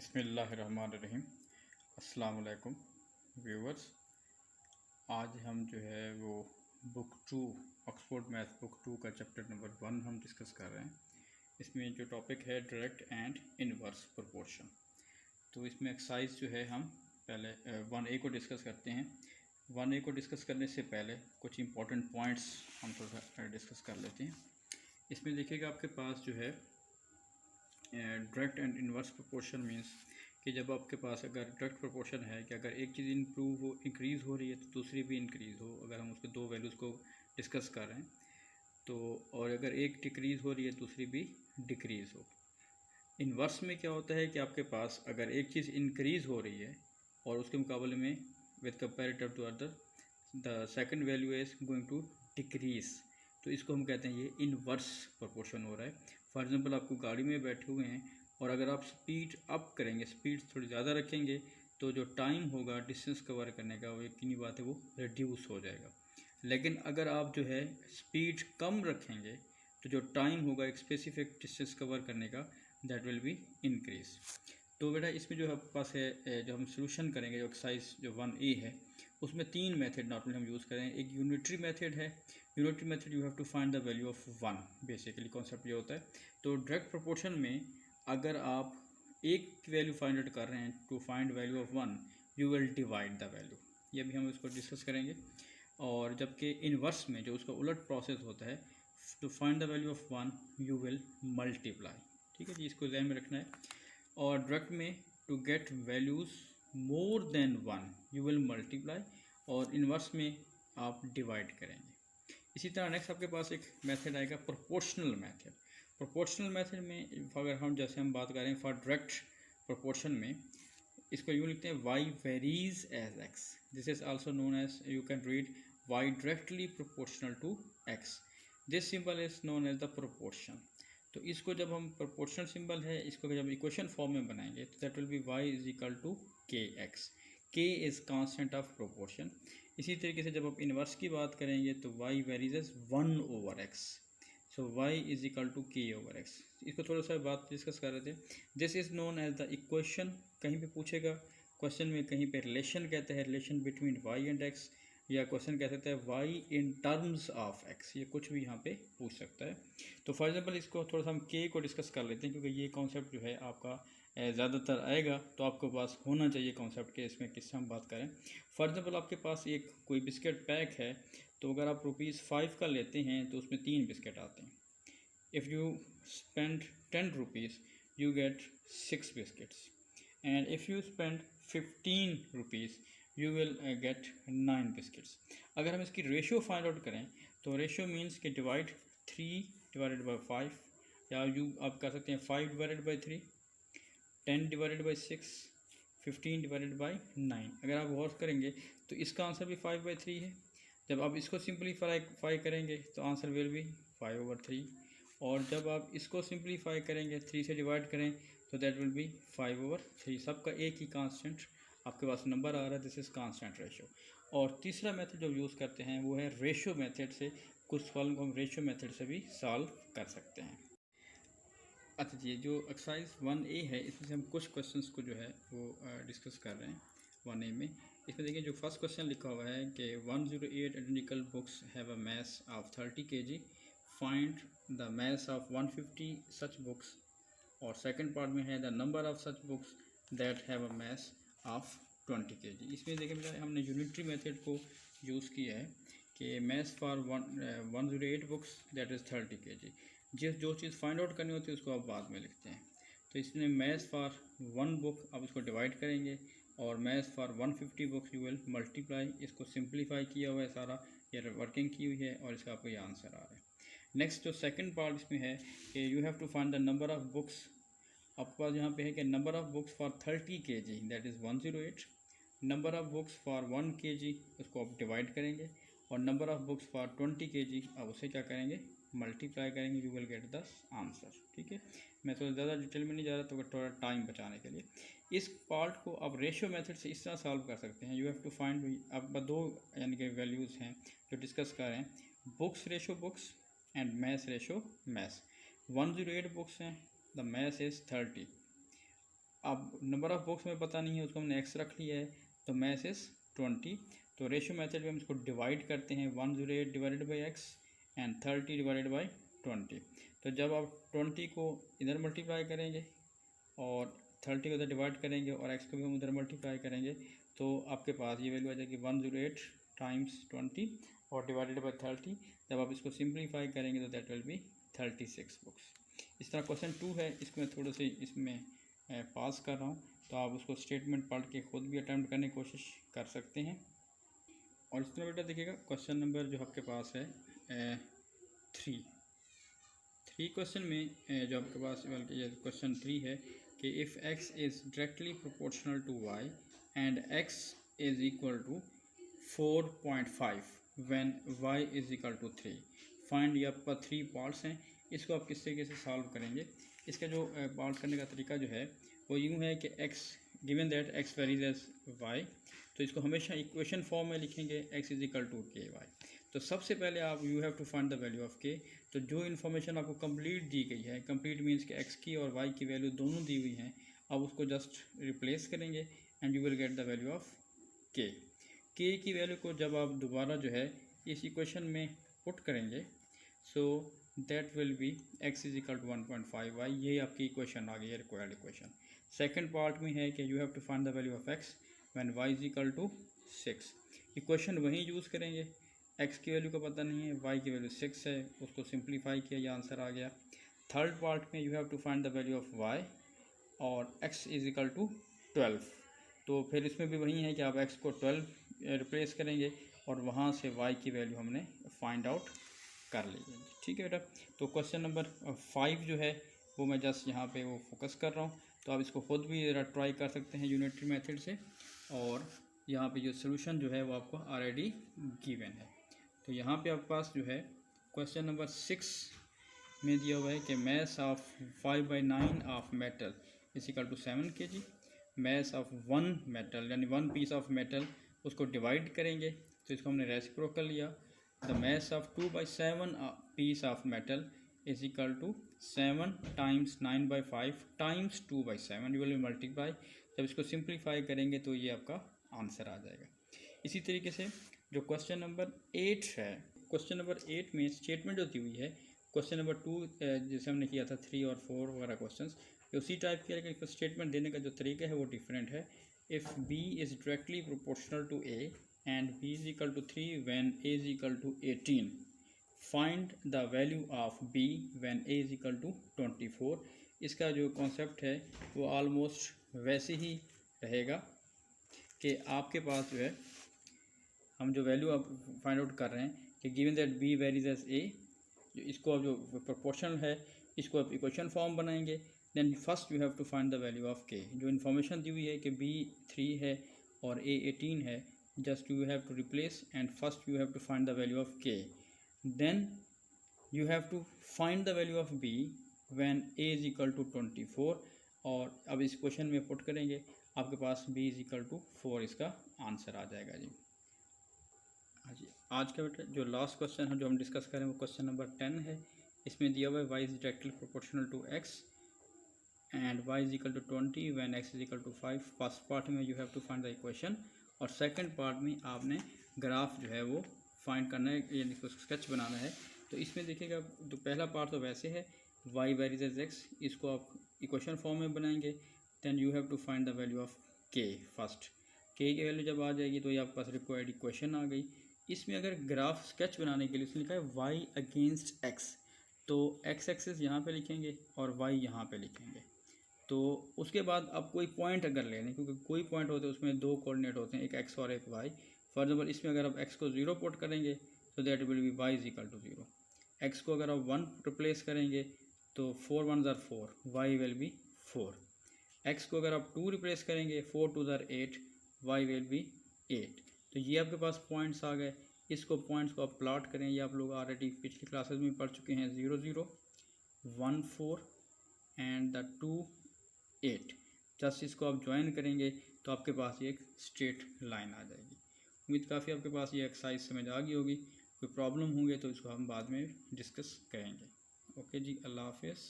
बिस्मिल्लाहिर्रहमानिर्रहीम। अस्सलाम वालेकुम व्यूवर्स। आज हम जो है वो बुक 2 ऑक्सफोर्ड मैथ बुक 2 का चैप्टर नंबर 1 हम डिस्कस कर रहे हैं। इसमें जो टॉपिक है डायरेक्ट एंड इनवर्स प्रोपोर्शन। तो इसमें एक्सरसाइज जो है हम पहले 1A को डिस्कस करते हैं। 1A को डिस्कस करने से पहले कुछ इंपॉर्टेंट पॉइंट्स हम थोड़ा सा डिस्कस कर लेते हैं। इसमें देखिएगा आपके पास जो है direct and inverse proportion means कि जब आपके पास अगर डायरेक्ट प्रोपोर्शन है कि अगर एक चीज़ इंक्रीज़ हो रही है तो दूसरी भी इंक्रीज़ हो, अगर हम उसके दो वैल्यूज़ को डिस्कस कर रहे हैं तो, और अगर एक डिक्रीज़ हो रही है दूसरी भी डिक्रीज़ हो। इनवर्स में क्या होता है कि आपके पास अगर एक चीज़ इंक्रीज़ हो रही है और उसके मुकाबले में with comparative to other the second value is going to decrease, तो इसको हम कहते हैं ये इनवर्स प्रोपोर्शन हो रहा है। फॉर एग्जांपल आपको गाड़ी में बैठे हुए हैं और अगर आप स्पीड अप करेंगे, स्पीड थोड़ी ज़्यादा रखेंगे तो जो टाइम होगा डिस्टेंस कवर करने का वो यकीनी बात है वो रिड्यूस हो जाएगा। लेकिन अगर आप जो है स्पीड कम रखेंगे तो जो टाइम होगा एक स्पेसिफिक डिस्टेंस कवर करने का दैट विल बी इंक्रीज। तो बेटा इसमें जो आपके पास है जो हम सोल्यूशन करेंगे, जो एक्सरसाइज जो 1A है उसमें 3 मेथड नॉर्मली हम यूज़ करें। एक यूनिटरी मेथड है। Unitary method you have to find the value of 1। Basically concept ये होता है। तो डायरेक्ट प्रोपोर्शन में अगर आप एक वैल्यू फाइंड आउट कर रहे हैं to find value of 1 you will divide the value. ये भी हम इसको डिस्कस करेंगे। और जबकि इनवर्स में जो उसका उलट प्रोसेस होता है to find the value of 1 you will multiply. ठीक है जी, इसको ध्यान में रखना है। और डायरेक्ट में to get values more than 1 you will multiply, और इनवर्स में आप डिवाइड करेंगे। इसी तरह नेक्स्ट आपके पास एक मेथड आएगा प्रोपोर्शनल मेथड। प्रोपोर्शनल मेथड में अगर हम जैसे हम बात करें फॉर डायरेक्ट प्रोपोर्शन में इसको यूँ लिखते हैं y varies as x। This is also known as, you can read y directly proportional to x। This symbol is known as the proportion. तो इसको जब हम प्रोपोर्शनल सिंबल है इसको जब इक्वेशन फॉर्म में बनाएंगे तो that will be y is equal to kx। k is constant of proportion. इसी तरीके से जब आप इनवर्स की बात करेंगे तो y varies as 1/x। So y is equal to k/x। इसको थोड़ा सा बात डिस्कस कर रहे थे। This is known as the equation. कहीं पे पूछेगा क्वेश्चन में, कहीं पे रिलेशन कहते हैं, relation between y and x, या क्वेश्चन कह सकते हैं y in terms of x, ये कुछ भी यहाँ पे पूछ सकता है। तो फॉर एग्जांपल इसको थोड़ा सा हम k को डिस्कस कर लेते हैं क्योंकि ये कॉन्सेप्ट जो है आपका ज़्यादातर आएगा तो आपके पास होना चाहिए कॉन्सेप्ट के इसमें किससे हम बात करें। फॉर एग्जांपल आपके पास एक कोई बिस्किट पैक है तो अगर आप ₹5 का लेते हैं तो उसमें 3 बिस्किट आते हैं। If you spend 10 rupees you get 6 biscuits, and if you spend 15 rupees you will gate 9 biscuits. अगर हम इसकी रेशियो फाइंड आउट करें तो रेशियो मीन्स कि डिवाइड 3 डिवाइडेड बाई 5, या आप कह सकते हैं 5 divided by 3, 10 divided by 6, 15 divided by 9। अगर आप गौर करेंगे तो इसका आंसर भी 5/3 है। जब आप इसको सिंपलीफाई करेंगे तो आंसर विल बी 5/3, और जब आप इसको सिंपलीफाई करेंगे 3 से डिवाइड करें तो दैट विल बी 5/3। सबका एक ही कांस्टेंट आपके पास नंबर आ रहा है, दिस इज़ कांस्टेंट रेशो। और तीसरा मेथड जो यूज़ करते हैं वो है रेशो मेथड से। कुछ सवालों को हम रेशो मेथड से भी सॉल्व कर सकते हैं। अच्छा जी, जो एक्सरसाइज 1A है इसमें से हम कुछ क्वेश्चंस को जो है वो डिस्कस कर रहे हैं 1A में। इसमें देखिए जो फर्स्ट क्वेश्चन लिखा हुआ है कि 108 identical books have a mass of 30 kg, find the mass of 150 such books. और सेकंड पार्ट में है the number of such books that have a mass of 20 kg। इसमें देखिए बेटा हमने यूनिटरी मेथड को यूज़ किया है कि mass for 108 books that is 30 kg। जो चीज़ फाइंड आउट करनी होती है उसको आप बाद में लिखते हैं। तो इसमें मैथ्स फॉर 1 बुक आप इसको डिवाइड करेंगे, और maths for 150 books you will multiply. इसको सिंप्लीफाई किया हुआ है सारा, ये वर्किंग की हुई है और इसका आपको ये आंसर आ रहा है। नेक्स्ट जो सेकंड पार्ट इसमें है कि you have to find the number of books. आपके पास यहाँ पे है कि number of books for 30 kg that is 108। Number of books for 1 kg उसको आप डिवाइड करेंगे, और number of books for 20 kg आप उसे क्या करेंगे मल्टीप्लाई करेंगे, you will get the answer. ठीक है, मैं तो ज़्यादा डिटेल में नहीं जा रहा तो थोड़ा टाइम बचाने के लिए इस पार्ट को आप रेशियो मेथड से इस तरह सॉल्व कर सकते हैं। यू हैव टू फाइंड, अब दो यानी कि वैल्यूज़ हैं जो डिस्कस कर रहे हैं, books ratio books and maths ratio maths. 108 books हैं, द मैथ्स इज़ 30, अब नंबर ऑफ़ बुक्स में पता नहीं है, उसको हमने एक्स रख लिया है, तो मैथ इज़ 20। तो रेशियो मेथड में हम इसको डिवाइड करते हैं, 108 divided by x and 30 divided by 20। तो जब आप 20 को इधर मल्टीप्लाई करेंगे और 30 को इधर डिवाइड करेंगे और एक्स को भी हम उधर मल्टीप्लाई करेंगे, तो आपके पास ये वैल्यू आ जाएगी 108 टाइम्स 20 और डिवाइडेड बाई 30। जब आप इसको सिंप्लीफाई करेंगे तो दैट विल बी 36 बुक्स। इस तरह क्वेश्चन 2 है, इसको मैं थोड़ा सा इसमें पास कर रहा हूँ, तो आप उसको स्टेटमेंट पढ़ के खुद भी अटैम्प्ट करने की कोशिश कर सकते हैं। और इस तरह बेटा देखिएगा, क्वेश्चन नंबर जो आपके पास है 3 क्वेश्चन में जो आपके पास बल्कि ये क्वेश्चन 3 है कि if x is directly proportional to y and x is equal to 4.5 when y is equal to 3, find. ये आपका 3 पार्ट्स हैं, इसको आप किस तरीके से सॉल्व करेंगे। इसका जो पार्ट करने का तरीका जो है वो यूँ है कि x given that x varies as y, तो इसको हमेशा इक्वेशन फॉर्म में लिखेंगे, x is equal to k y. तो सबसे पहले आप you have to find the value of k. तो जो इन्फॉर्मेशन आपको कंप्लीट दी गई है, कंप्लीट मीन्स कि x की और y की वैल्यू दोनों दी हुई हैं, आप उसको जस्ट रिप्लेस करेंगे and you will get the value of के। की वैल्यू को जब आप दोबारा जो है इस इक्वेशन में पुट करेंगे, so that will be x is equal to 1.5 y। ये आपकी इक्वेशन आ गई है, रिक्वायर्ड इक्वेशन। सेकेंड पार्ट में है कि you have to find the value of x when y is equal to 6। Equation वहीं यूज़ करेंगे, x की वैल्यू का पता नहीं है, y की वैल्यू 6 है, उसको सिंप्लीफाई किया, ये आंसर आ गया। थर्ड पार्ट में you have to find the value of y और x इज इक्वल टू 12। तो फिर इसमें भी वही है कि आप x को 12 रिप्लेस करेंगे और वहाँ से y की वैल्यू हमने फाइंड आउट कर ली है। ठीक है बेटा, तो क्वेश्चन नंबर 5 जो है वो मैं जस्ट यहाँ पे वो फोकस कर रहा हूँ, तो आप इसको खुद भी ट्राई कर सकते हैं यूनिटरी मेथड से। और यहाँ पे जो सोल्यूशन जो है वो आपको ऑलरेडी गिवन है। तो यहाँ पे आपके पास जो है क्वेश्चन नंबर 6 में दिया हुआ है कि mass of 5/9 of metal is equal to 7 kg। Mass of 1 metal यानी 1 पीस ऑफ मेटल, उसको डिवाइड करेंगे, तो इसको हमने रेसिप्रोकल लिया। The mass of 2/7 piece of metal is equal to 7 times 9/5 times 2/7, you will multiply. जब इसको सिंप्लीफाई करेंगे तो ये आपका आंसर आ जाएगा। इसी तरीके से जो क्वेश्चन नंबर 8 है, क्वेश्चन नंबर 8 में स्टेटमेंट जो दी हुई है, क्वेश्चन नंबर 2 जैसे हमने किया था 3 और 4 वगैरह क्वेश्चंस उसी टाइप के, लेकिन स्टेटमेंट देने का जो तरीका है वो डिफरेंट है। If b is directly proportional to a and b is equal to 3 when a is equal to 18, find the value of b when a is equal to 24। इसका जो कॉन्सेप्ट है वो ऑलमोस्ट वैसे ही रहेगा कि आपके पास जो है हम जो वैल्यू आप फाइंड आउट कर रहे हैं कि given that b varies as a, इसको अब जो प्रोपोर्शनल है इसको आप इक्वेशन फॉर्म बनाएंगे। Then first you have to find the value of k। जो इन्फॉर्मेशन दी हुई है कि b 3 है और a 18 है, just you have to replace and first you have to find the value of k, then you have to find the value of b when a is equal to 24। और अब इस question में put करेंगे, आपके पास b is equal to 4 इसका answer आ जाएगा जी। हाँ जी, आज का बेटा जो लास्ट क्वेश्चन है जो हम डिस्कस करें वो क्वेश्चन नंबर 10 है। इसमें दिया हुआ है y is directly proportional to x and y is equal to 20 when x is equal to 5। First part में you have to find the equation और सेकंड पार्ट में आपने ग्राफ जो है वो फाइंड करना है, यानी इसको स्केच बनाना है। तो इसमें देखिएगा, तो पहला पार्ट तो वैसे है y वेरीज एज x, इसको आप इक्वेशन फॉर्म में बनाएंगे। Then you have to find the value of k first. k की वैल्यू जब आ जाएगी तो ये आपके पास रिक्वायर्ड इक्वेशन आ गई। इसमें अगर ग्राफ स्केच बनाने के लिए उसने लिखा है y अगेंस्ट x, तो x एक्सिस यहाँ पे लिखेंगे और y यहाँ पे लिखेंगे। तो उसके बाद आप कोई पॉइंट अगर ले लें, क्योंकि कोई पॉइंट होते हैं उसमें दो कोऑर्डिनेट होते हैं, एक x और एक y। फॉर एग्जाम्पल इसमें अगर आप x को 0 पुट करेंगे तो that will be y is equal to 0। x को अगर आप 1 रिप्लेस करेंगे तो 4 1 ज़र 4, y विल बी 4। x को अगर आप 2 रिप्लेस करेंगे 4 2 ज़र 8, y विल बी 8। तो ये आपके पास पॉइंट्स आ गए। इसको पॉइंट्स को आप प्लॉट करें, ये आप लोग ऑलरेडी पिछली क्लासेस में पढ़ चुके हैं। 0 0 1 4 एंड द 2 8। जस्ट इसको आप ज्वाइन करेंगे तो आपके पास ये एक स्ट्रेट लाइन आ जाएगी। उम्मीद काफ़ी आपके पास ये एक्सरसाइज समझ आ गई होगी। कोई प्रॉब्लम होंगे तो इसको हम बाद में डिस्कस करेंगे। ओके जी, अल्लाह हाफिज़।